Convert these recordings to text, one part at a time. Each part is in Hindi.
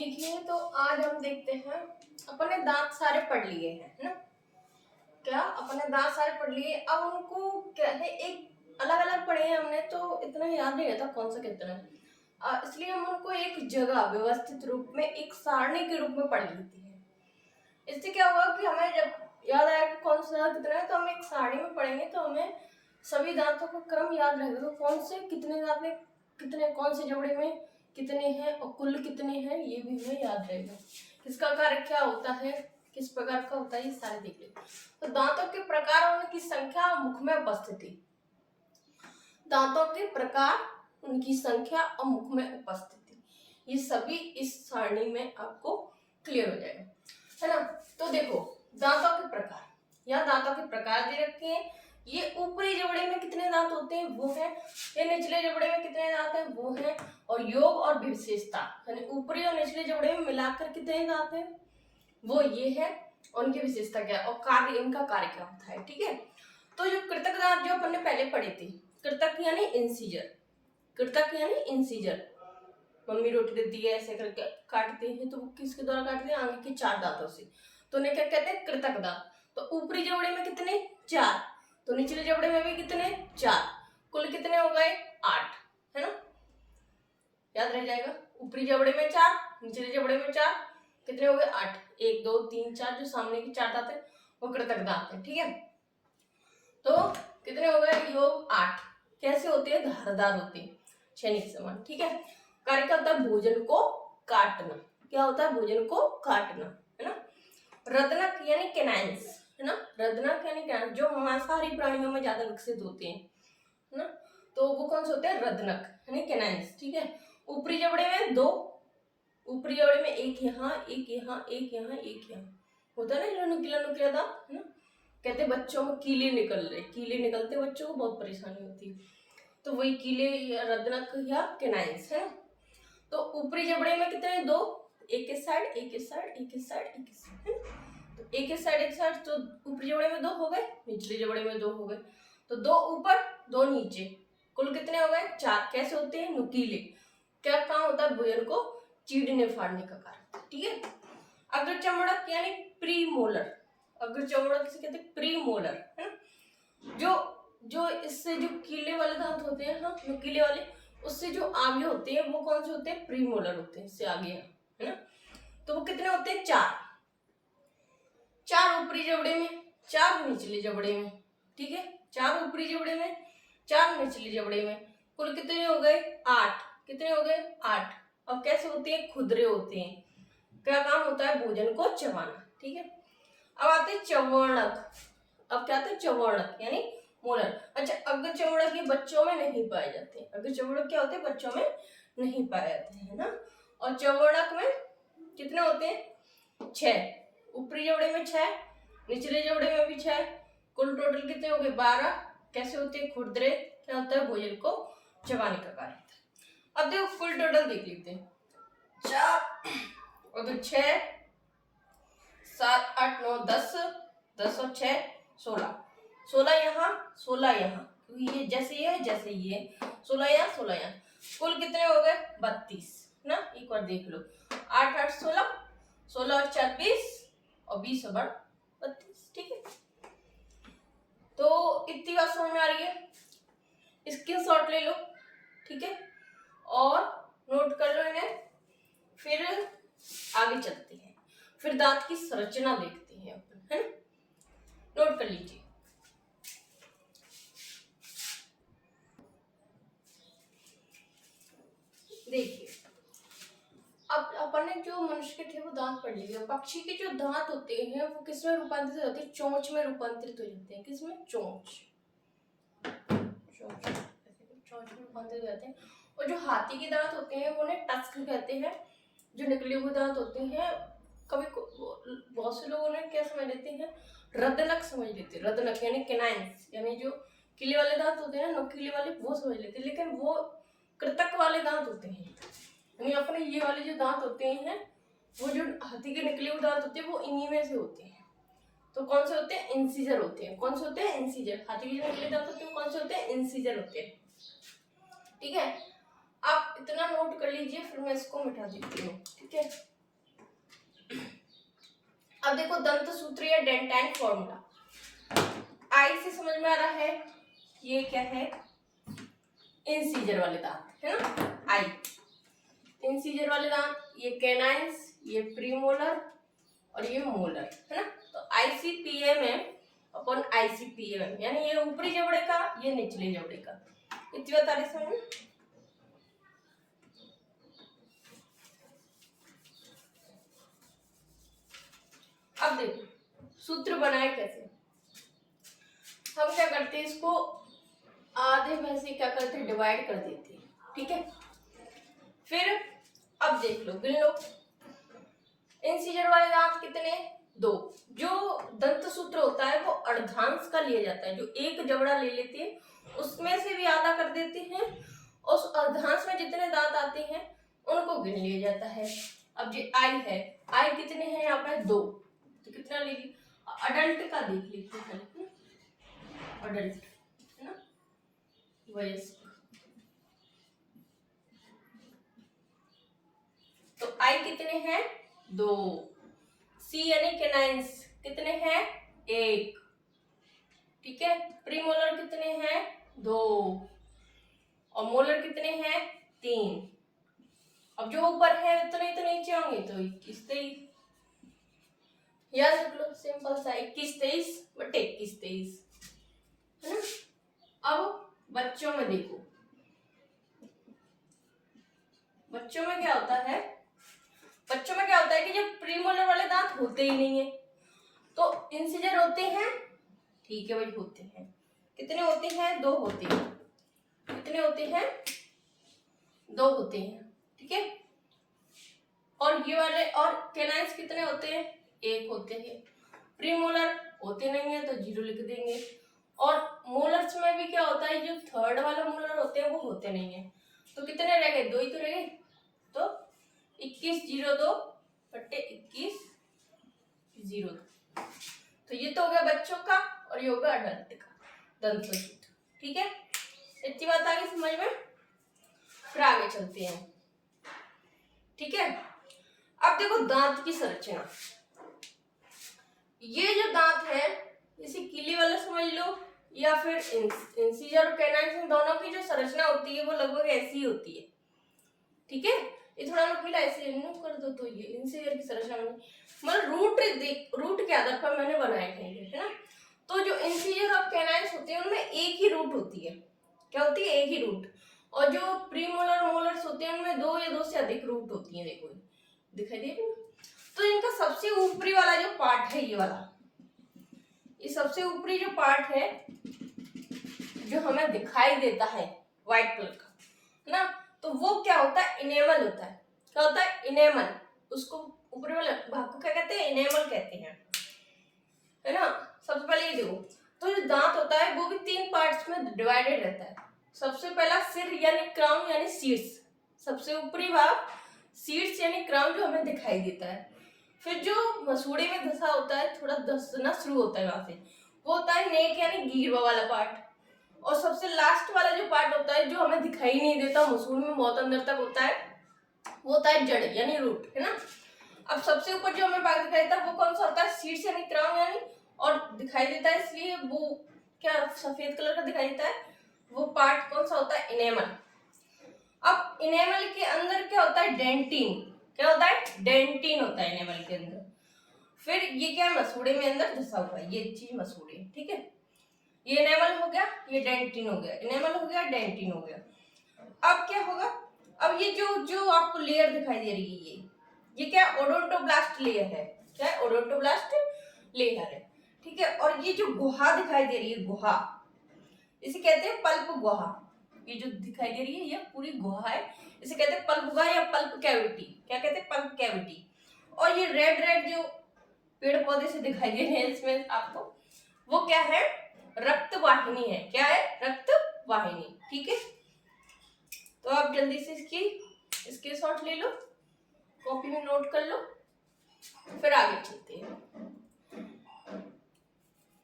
देखिए, तो आज हम देखते हैं। अपने दांत सारे पढ़ लिए हैं, है ना। क्या अपने दांत सारे पढ़ लिए, अब उनको क्या है, एक अलग अलग पढ़े हैं हमने, तो इतना याद नहीं रहता कौन सा कितना है। इसलिए हम उनको एक जगह व्यवस्थित रूप में, एक सारणी के रूप में पढ़ लेते हैं। इससे क्या होगा कि हमें जब याद आएगा कि कौन सा कितना है, तो हम एक सारणी में पढ़ेंगे तो हमें सभी दांतों का क्रम याद रहेगा। तो कौन से कितने दांत में कितने, कौन से जबड़े में कितने हैं और कुल कितने हैं, ये भी हमें याद रहेगा। किसका कार्य क्या होता है, किस प्रकार का होता है, ये सारे देख लेते। तो दांतों के प्रकार और उनकी संख्या, मुख में उपस्थिति। दांतों के प्रकार, उनकी संख्या और मुख में उपस्थिति, ये सभी इस सारणी में आपको क्लियर हो जाएगा, है ना। तो देखो, दांतों के प्रकार, यहाँ दांतों के प्रकार दे रखे हैं। ये ऊपरी जबड़े में कितने दांत होते हैं वो है, ये निचले जबड़े में कितने दांत हैं वो है, और योग और विशेषता यानी ऊपरी और निचले जबड़े में मिलाकर कितने दांत हैं वो ये है, और उनकी विशेषता क्या है और कार्य, इनका कार्य क्या होता है। ठीक है, तो जो कृतक दांत जो अपन ने पहले पढ़े थे, कृतक यानी इंसीजर, कृतक यानी इंसीजर, मम्मी रोटी देती है ऐसे करके काटते हैं, तो वो किसके द्वारा काटते हैं, आगे के 4 दांतों से, तो उन्हें क्या कहते हैं, कृतक दांत। तो ऊपरी जबड़े में कितने, 4, तो निचले जबड़े में भी कितने, 4, कुल कितने हो गए, 8, है ना। याद रह जाएगा, ऊपरी जबड़े में 4, निचले जबड़े में 4, कितने हो गए, 8, 1 2 3 4, जो सामने के 4 दांत है वो कृतक दांत है। ठीक है, तो कितने हो गए, योग 8। कैसे होते हैं, धारदार होते हैं, छेनी के समान। ठीक है, कार्य क्या होता है, भोजन को काटना। क्या होता है, भोजन को काटना, है ना। रदनक यानी कैनाइन्स, है ना, रदनक यानी कैनाइन्स, जो मांसाहारी प्राणियों में ज्यादा विकसित होते हैं, है ना, तो वो कौन से होते हैं, रदनक यानी कैनाइन्स। ठीक है, ऊपरी जबड़े में 2, ऊपरी जबड़े में एक यहाँ, एक यहाँ, एक यहाँ, एक यहाँ होता है ना, जो नुकीला नुकीला दांत, है ना। कहते हैं बच्चों में कीले निकल रहे, कीले निकलते बच्चों को बहुत परेशानी होती है, तो वही कीले या रदनक या कैनाइन्स, है ना। तो ऊपरी जबड़े में कितने, 2, एक इस साइड, एक इस साइड, एक इस साइड, एक इस साइड, है ना। तो एक इस साइड, एक साइड, तो ऊपरी जबड़े में 2 हो गए, निचले जबड़े में 2 हो गए, तो 2 ऊपर 2 नीचे, कुल कितने हो गए, 4। कैसे होते हैं, नुकीले। क्या काम होता है, भोजन को चीरने फाड़ने का कार्य। ठीक है, अग्र चमड़क यानी प्रीमोलर, अग्र चमड़क किसे कहते हैं, प्रीमोलर, है ना। जो जो इससे जो कीले वाले दांत होते हैं, हाँ, नुकीले वाले, उससे जो आगे होते हैं वो कौन से होते हैं, प्रीमोलर होते हैं, इससे आगे, है ना। तो वो कितने होते हैं, 4, 4 ऊपरी जबड़े में, 4 निचले जबड़े में। ठीक है, 4 ऊपरी जबड़े में, 4 निचले जबड़े में, कुल कितने हो गए, 8। कितने हो गए, 8। और कैसे होते हैं, खुदरे होते हैं। क्या काम होता है, भोजन को चबाना। ठीक है, अब आते हैं चवर्णक। अब क्या आते हैं, चवर्णक यानी मोलर। अच्छा, अग्र चवर्णक ये बच्चों में नहीं पाए जाते, अग्र चवर्णक क्या होते हैं, बच्चों में नहीं पाए जाते हैं, है ना। और चवर्णक में कितने होते हैं, 6, ऊपरी जबड़े में 6, निचले जबड़े में भी 6, कुल टोटल कितने हो गए, 12। कैसे होते हैं, खुरदरे। क्या होता है, भोजन को चबाने का कार्य होता है। अब देखो कुल टोटल देख लेते हैं, 4 और 2 6, 7 8 9 10, 10 और 6 16, 16 यहाँ, 16 यहाँ, क्योंकि ये जैसे ये है जैसे ये 16 यहाँ, 16 यहाँ, कुल कितने हो गए, 32 ना। एक बार देख लो, 8 8 16, 16 और 4 20, और 20 और 32। ठीक है, तो इतनी बात समझ में आ रही है, स्क्रीनशॉट ले लो। ठीक है, और नोट कर लो इन्हें, फिर आगे चलते हैं, फिर दांत की संरचना देखते हैं अपन, है ना। नोट कर लीजिए, देखिए, अब अपन ने जो मनुष्य के थे वो दांत पढ़ लिए, पक्षी के जो दांत होते हैं वो किसमें रूपांतरित होते हैं, चोंच में रूपांतरित हो जाते हैं। किसमें, चोंच, चोंच में रूपांतरित हो जाते हैं। और जो हाथी के दांत होते हैं वो उन्हें टस्क कहते हैं। जो निकले हुए दांत होते हैं, कभी बहुत से लोग उन्हें क्या समझ लेते हैं, रदनक समझ लेते हैं, रदनक यानी कैनाइन्स, यानी जो किले वाले दांत होते हैं, नुकीले वाले, वो समझ लेते हैं, लेकिन वो कृतक वाले दांत होते हैं। यानी अपने ये वाले जो दांत होते हैं, वो जो हाथी के निकले हुए दांत होते हैं वो इन्हीं में से होते हैं। तो कौन से होते हैं, इंसीजर होते हैं। कौन से होते हैं, इंसीजर। हाथी के जो निकले दांत होते हैं कौन से होते हैं, इंसीजर होते हैं। ठीक है, आप इतना नोट कर लीजिए, फिर मैं इसको मिटा देती हूँ। ठीक है, अब देखो दंत सूत्र या डेंटाइन फॉर्मूला, आई से समझ में आ रहा है ये क्या है, इंसीजर वाले दांत है ना, आई इंसीजर वाले दांत, ये कैनाइन्स, ये प्रीमोलर और ये मोलर है ना। तो ICPMM अपन ICPMM यानी ये ऊपरी जबड़े का, ये निचले जबड़े का, इतनी बता रही समझ में। अब देखो सूत्र बनाए कैसे, हम क्या करते हैं इसको आधे में से क्या करते हैं डिवाइड कर देते हैं, ठीक है। फिर अब देख लो गिन लो, इंसीजर वाले दांत कितने, 2। जो दंत सूत्र होता है वो अर्धांश का लिया जाता है, जो एक जबड़ा ले लेते हैं उसमें से भी आधा कर देते हैं, उस अर्धांश में जितने दांत आते हैं उनको गिन लिया जाता है। अब जो आई है, आई कितने हैं यहाँ पे 2, तो कितना ले ली, अडल्ट का देख लेते हैं, अडल्ट है ना, वयस्क, तो आई कितने हैं 2, सी यानी कैनाइन्स कितने हैं 1, ठीक है। प्रीमोलर कितने हैं 2 और मोलर कितने हैं 3। अब जो ऊपर है उतने तो नीचे होंगे, तो 21 23 याद रख लो, सिंपल सा 21 23 बटे 21 23 है ना। अब बच्चों में देखो, बच्चों में क्या होता है, बच्चों में क्या होता है कि जब प्रीमोलर वाले दांत होते ही नहीं है तो इंसिजर होते हैं, ठीक है भाई होते हैं, कितने होते हैं 2 होते हैं, कितने होते हैं 2 होते हैं, ठीक है। और ये वाले और कैनाइन्स कितने होते हैं 1 होते हैं, प्रीमोलर होते नहीं है तो 0 लिख देंगे। और मोलर्स में भी क्या होता है, जो थर्ड वाला मोलर होते हैं वो होते नहीं है, तो कितने रह गए 2 ही तो रह गए, तो 21 0 2 बटे 21 0। तो ये तो हो गया बच्चों का और ये हो गया अडल्ट का दंत सूत्र, ठीक है। इतनी बात आ गई समझ में, फिर आगे चलते हैं, ठीक है। अब देखो दांत की संरचना, ये जो दांत है इसे किली वाला समझ लो या फिर इंसीजर और कैनाइन्स, दोनों की जो संरचना होती है वो लगभग ऐसी ही होती है, ठीक है। ये थोड़ा नुकीला ऐसे कर दो तो ये इंसीजर की संरचना बनी, मतलब रूट के आधार पर मैंने बनाए थे है ना। तो जो इंसीजर और कैनाइन्स होते हैं उनमें एक ही रूट होती है, क्या होती है एक ही रूट, और जो प्रीमोलर और मोलर्स होते हैं उनमें 2 या 2 से अधिक रूट होती है, देखो दिखाई दे रही है। तो इनका सबसे ऊपरी वाला जो पार्ट है ये वाला, ये सबसे ऊपरी जो पार्ट है जो हमें दिखाई देता है व्हाइट कलर का है ना, तो वो क्या होता है इनेमल होता है, क्या होता है इनेमल, उसको ऊपरी वाले भाग को क्या कहते हैं इनेमल कहते हैं, है ना। सबसे पहले ये देखो, तो जो दांत होता है वो भी 3 पार्ट्स में डिवाइडेड रहता है। सबसे पहला सिर यानी क्राउन यानी सीड्स, सबसे ऊपरी भाग सीड्स यानी क्राउन जो हमें दिखाई देता है। फिर जो मसूड़े में धंसा होता है, थोड़ा धंसना शुरू होता है वहां से, वो होता है नेक यानी गिरवा वाला पार्ट। और सबसे लास्ट वाला जो पार्ट होता है जो हमें दिखाई नहीं देता, मसूड़ में बहुत अंदर तक होता है, वो होता है जड़ यानी रूट, है ना। अब सबसे ऊपर जो हमें भाग दिखाई देता है वो कौन सा होता है, सीड्स यानी क्राउन यानी, और दिखाई देता है इसलिए वो क्या सफेद कलर का दिखाई देता है, वो पार्ट कौन सा होता है इनेमल। अब इनेमल के अंदर क्या होता है डेंटिन, क्या होता है डेंटिन होता है इनेमल के अंदर। फिर ये क्या है मसूड़े में अंदर धंसा हुआ है, ये चीज मसूड़े, ठीक है। ये इनेमल हो गया, ये डेंटिन हो गया, इनेमल हो गया डेंटिन हो गया। अब क्या होगा, अब ये जो जो आपको लेयर दिखाई दे रही है ये क्या ओडोंटोब्लास्ट लेयर है, क्या है ओडोंटोब्लास्ट लेयर है, ठीक है। और ये जो गुहा दिखाई दे रही है, गुहा इसे कहते हैं पल्प गुहा, ये जो दिखाई दे रही है ये पूरी गुहा है, इसे कहते हैं पल्प गुहा या पल्प कैविटी, क्या कहते हैं पल्प कैविटी। और ये रेड रेड जो पेड़ पौधे से दिखाई दे रहे हैं इसमें आपको, वो क्या है रक्त वाहिनी है, क्या है रक्त वाहिनी, ठीक है। तो आप जल्दी से इसकी स्क्रीनशॉट ले लो, कॉपी में नोट कर लो, फिर आगे चलते हैं।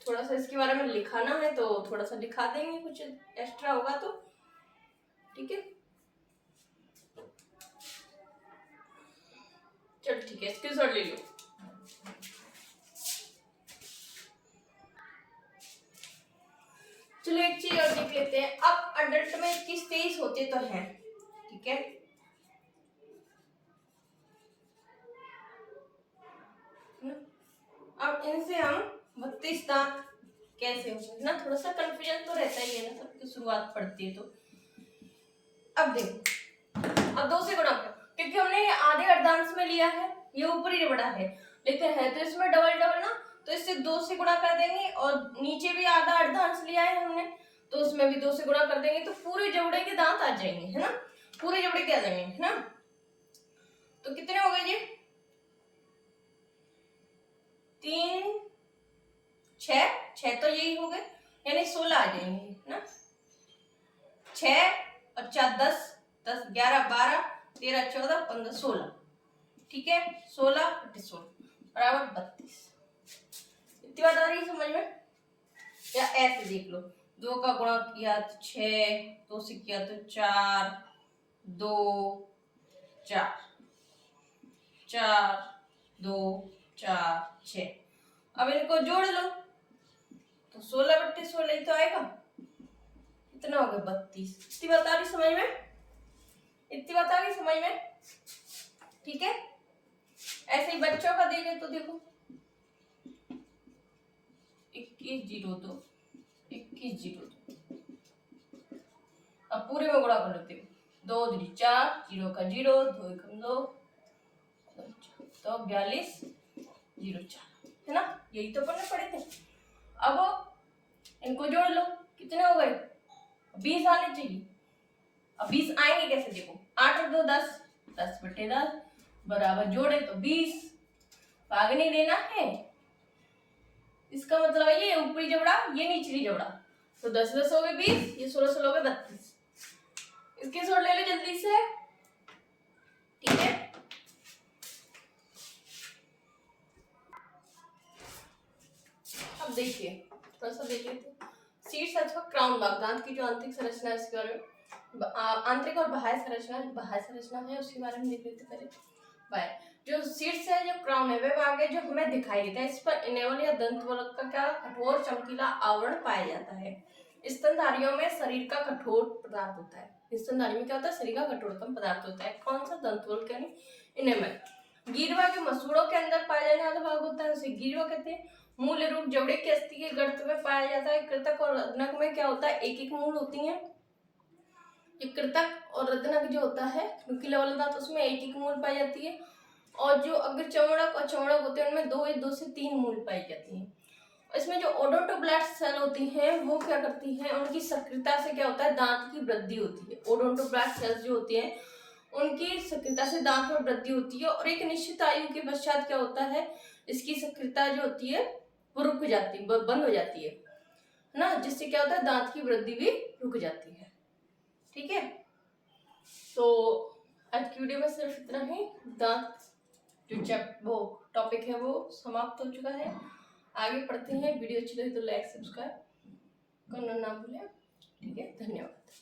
थोड़ा सा इसके बारे में लिखाना है तो थोड़ा सा लिखा देंगे, कुछ एक्स्ट्रा होगा तो, ठीक है। चल ठीक है स्क्रीनशॉट ले लो। लेते हैं। अब अडल्ट में 21-23 होते तो हैं, ठीक है। अब इनसे हम 32 दांत कैसे होंगे ना, थोड़ा सा कंफ्यूजन तो रहता ही है ना, सबकी शुरुआत पड़ती है तो। अब देखो, अब 2 से गुणा करो, क्योंकि हमने ये आधे अर्धांश में लिया है, ये ऊपरी जबड़ा है, लेकिन है तो इसमें डबल डबल ना, तो इससे 2 से गुणा कर देंगे, और नीचे भी आधा अर्धांश लिया है हमने, तो उसमें भी 2 से गुणा कर देंगे, तो पूरे जबड़े के दांत आ जाएंगे, है ना, पूरे जबड़े के आ जाएंगे, है ना। तो कितने हो गए ये? 3 6 तो यही हो गए, यानी 16 आ जाएंगे ना। 6 और 4 10, 10 11 12 13 14 15 16, ठीक है। 16 × 16 बराबर 32। इतनी बात आ रही है समझ में? या ऐसे देख लो, 2 का गुणा किया तो 6, 2 से किया तो 4, 2 4 4 2 4 6। अब इनको जोड़ लो तो 16 बट्टे 16 ही तो आएगा। कितना हो गया? 32। इतनी बात आ रही समझ में? इतनी बात आ गई समझ में? ठीक है। ऐसे ही बच्चों का देखे तो देखो 2102 2102। अब पूरे में गुणा कर लेते हो, 2 3 4, 0 का 0, 2 1 2, तो 42 0 4, है ना। यही तो पढ़ने पड़े थे। अब इनको जोड़ लो, कितने हो गए? 20 आने चाहिए। अब 20 आएंगे कैसे? देखो 8 और 2 10, 10 बटे 10 बराबर जोड़े तो 20, भाग नहीं देना है। इसका मतलब है ये ऊपरी जबड़ा, ये निचली जबड़ा, तो 10 10 हो गए 20, ये 16 16 हो गए 32। इसके सोड ले लो जल्दी से, ठीक है। अब देखिए, थोड़ा सा देखिए तो शीर्ष अथवा क्राउन भाग, दांत की जो आंतरिक संरचना है इसके बारे में, आंतरिक और बाह्य संरचना है उसके बारे में देख लेते पहले। बाह्य जो शीर्ष है, जो क्राउन है, वह भाग है जो हमें दिखाई देता है। इस पर इनेवल या दंतवल्क का क्या कठोर चमकीला आवरण पाया जाता है। स्तनधारियों में शरीर का कठोर पदार्थ होता है। स्तनधारी में क्या होता है? शरीर का कठोरतम पदार्थ होता है। कौन सा? दंतवल्क यानी इनेमल। गिरवा के मसूड़ों के अंदर पाया जाने वाला भाग होता है, उसे गिरवा कहते हैं। मूल रूप जबड़े के अस्थि के गर्त में पाया जाता है। कृतक और रत्नक में क्या होता है? एक एक मूल होती है। जो कृतक और रत्नक जो होता है, नुकीला वाला दांत, उसमें एक एक मूल पाई जाती है। और जो अग्र चमड़क और चमड़क होते हैं उनमें 2 से 3 मूल पाई जाती है। इसमें जो ओडोंटोब्लास्ट सेल होती हैं वो क्या करती हैं? उनकी सक्रियता से क्या होता है? दांत की वृद्धि होती है। ओडोंटोब्लास्ट सेल्स जो होती हैं उनकी सक्रियता से दांत में वृद्धि होती है, और एक निश्चित आयु के पश्चात क्या होता है? इसकी सक्रियता जो होती है वो रुक जाती है, बंद हो जाती है ना, जिससे क्या होता है? दांत की वृद्धि भी रुक जाती है। ठीक है, तो आज की वीडियो में सिर्फ इतना ही। दांत जो वो टॉपिक है वो समाप्त हो चुका है। आगे पढ़ते हैं। वीडियो अच्छी लगी तो लाइक सब्सक्राइब करना ना भूलें। ठीक है, धन्यवाद।